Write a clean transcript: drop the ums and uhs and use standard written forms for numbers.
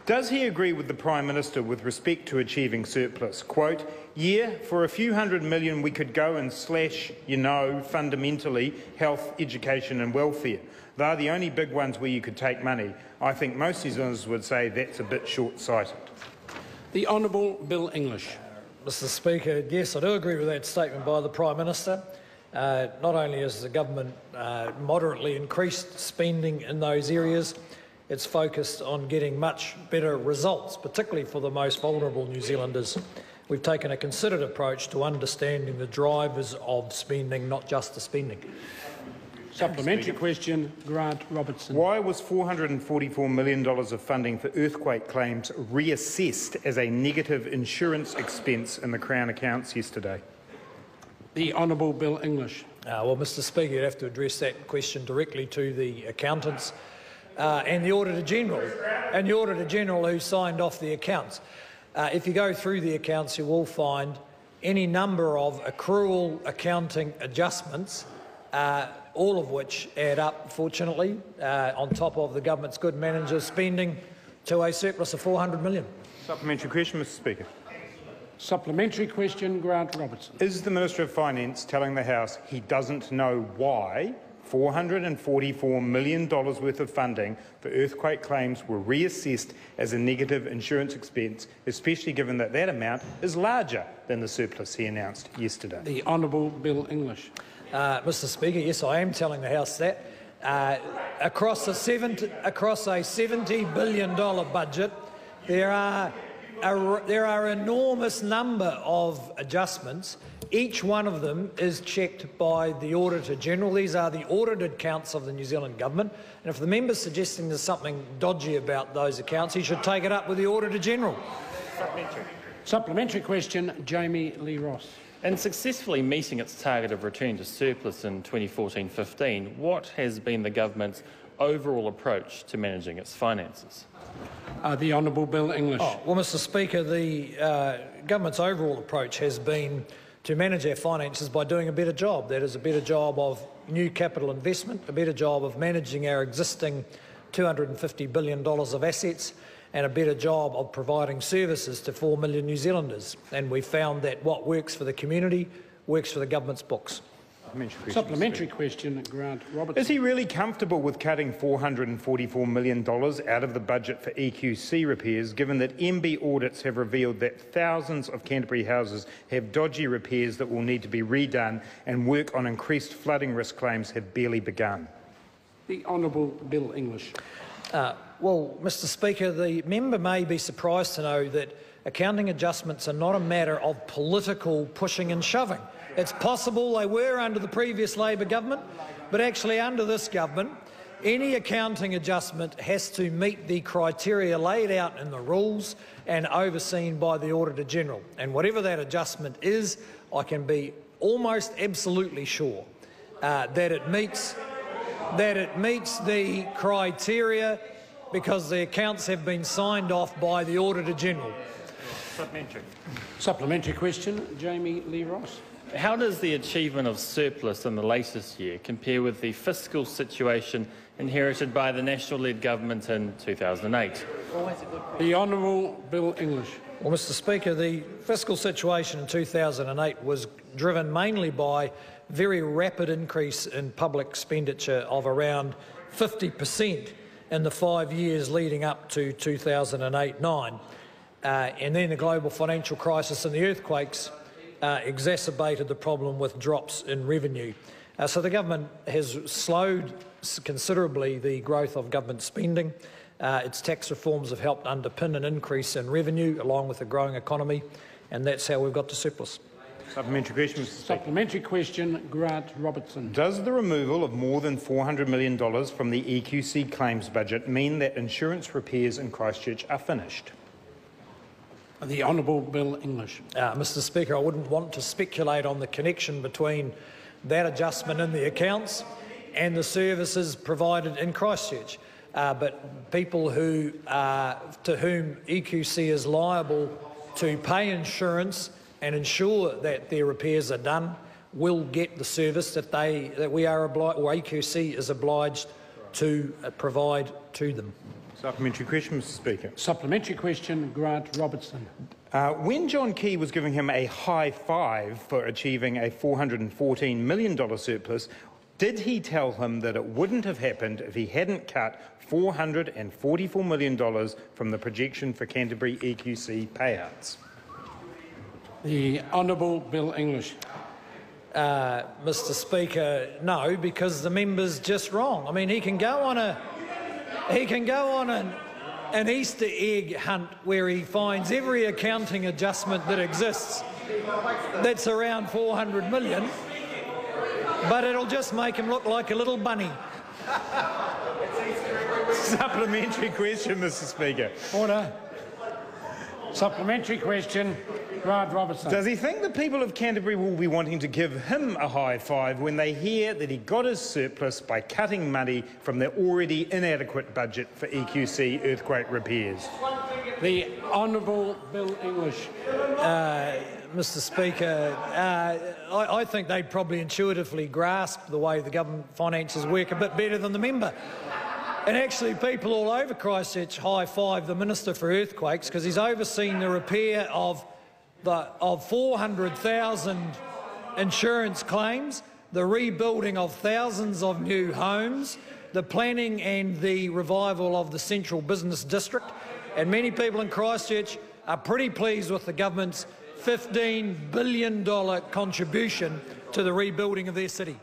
Does he agree with the Prime Minister with respect to achieving surplus? Quote, yeah, for a few $100 million we could go and slash, fundamentally, health, education and welfare. They're the only big ones where you could take money. I think most New Zealanders would say that's a bit short-sighted. The Honourable Bill English. Mr Speaker, yes, I do agree with that statement by the Prime Minister. Not only has the government moderately increased spending in those areas, it's focused on getting much better results, particularly for the most vulnerable New Zealanders. We've taken a considered approach to understanding the drivers of spending, not just the spending. Supplementary question, Grant Robertson. Why was $444 million of funding for earthquake claims reassessed as a negative insurance expense in the Crown accounts yesterday? The Honourable Bill English. Well, Mr Speaker, you'd have to address that question directly to the accountants and the Auditor General who signed off the accounts. If you go through the accounts, you will find any number of accrual accounting adjustments, all of which add up, fortunately, on top of the government's good manager spending to a surplus of $400 million. Supplementary question, Mr Speaker. Supplementary question, Grant Robertson. Is the Minister of Finance telling the House he doesn't know why $444 million worth of funding for earthquake claims were reassessed as a negative insurance expense, especially given that that amount is larger than the surplus he announced yesterday? The Honourable Bill English. Mr Speaker, yes, I am telling the House that. Across a $70 billion budget, there are an enormous number of adjustments. Each one of them is checked by the Auditor General. These are the audited accounts of the New Zealand Government. And if the member is suggesting there's something dodgy about those accounts, he should take it up with the Auditor General. Supplementary question, Jamie Lee Ross. In successfully meeting its target of returning to surplus in 2014-15, what has been the government's overall approach to managing its finances? The Honourable Bill English. Well, Mr Speaker, the government's overall approach has been to manage our finances by doing a better job. That is, a better job of new capital investment, a better job of managing our existing $250 billion of assets, and a better job of providing services to 4 million New Zealanders. And we found that what works for the community works for the government's books. Supplementary question, Grant Robertson. Is he really comfortable with cutting $444 million out of the budget for EQC repairs, given that MB audits have revealed that thousands of Canterbury houses have dodgy repairs that will need to be redone and work on increased flooding risk claims have barely begun? The Honourable Bill English. Well, Mr Speaker, the member may be surprised to know that accounting adjustments are not a matter of political pushing and shoving. It's possible they were under the previous Labor government, but actually under this government, any accounting adjustment has to meet the criteria laid out in the rules and overseen by the Auditor General. And whatever that adjustment is, I can be almost absolutely sure that it meets the criteria because the accounts have been signed off by the Auditor General. Supplementary question, Jamie Lee Ross. How does the achievement of surplus in the latest year compare with the fiscal situation inherited by the National-led government in 2008? The Honourable Bill English. Well, Mr Speaker, the fiscal situation in 2008 was driven mainly by very rapid increase in public expenditure of around 50% in the 5 years leading up to 2008-9. And then the global financial crisis and the earthquakes exacerbated the problem with drops in revenue. So the government has slowed considerably the growth of government spending. Its tax reforms have helped underpin an increase in revenue along with a growing economy, and that's how we've got to surplus. Supplementary question, Mr Speaker. Supplementary question, Grant Robertson. Does the removal of more than $400 million from the EQC claims budget mean that insurance repairs in Christchurch are finished? The Honourable Bill English. Mr Speaker, I wouldn't want to speculate on the connection between that adjustment in the accounts and the services provided in Christchurch. But people to whom EQC is liable to pay insurance and ensure that their repairs are done will get the service that we are obliged, or EQC is obliged to provide to them. Supplementary question, Mr Speaker. Supplementary question, Grant Robertson. When John Key was giving him a high five for achieving a $414 million surplus, did he tell him that it wouldn't have happened if he hadn't cut $444 million from the projection for Canterbury EQC payouts? The Honourable Bill English. Mr Speaker, no, because the member's just wrong. I mean, he can go on an Easter egg hunt where he finds every accounting adjustment that exists that's around 400 million, but it'll just make him look like a little bunny. Supplementary question, Mr Speaker. Order. Supplementary question, Grant Robertson. Does he think the people of Canterbury will be wanting to give him a high five when they hear that he got his surplus by cutting money from the already inadequate budget for EQC earthquake repairs? The Honourable Bill English. Mr Speaker, I think they probably intuitively grasp the way the government finances work a bit better than the member. And actually, people all over Christchurch high-five the Minister for Earthquakes because he's overseen the repair of 400,000 insurance claims, the rebuilding of thousands of new homes, the planning and the revival of the Central Business District. And many people in Christchurch are pretty pleased with the government's $15 billion contribution to the rebuilding of their city.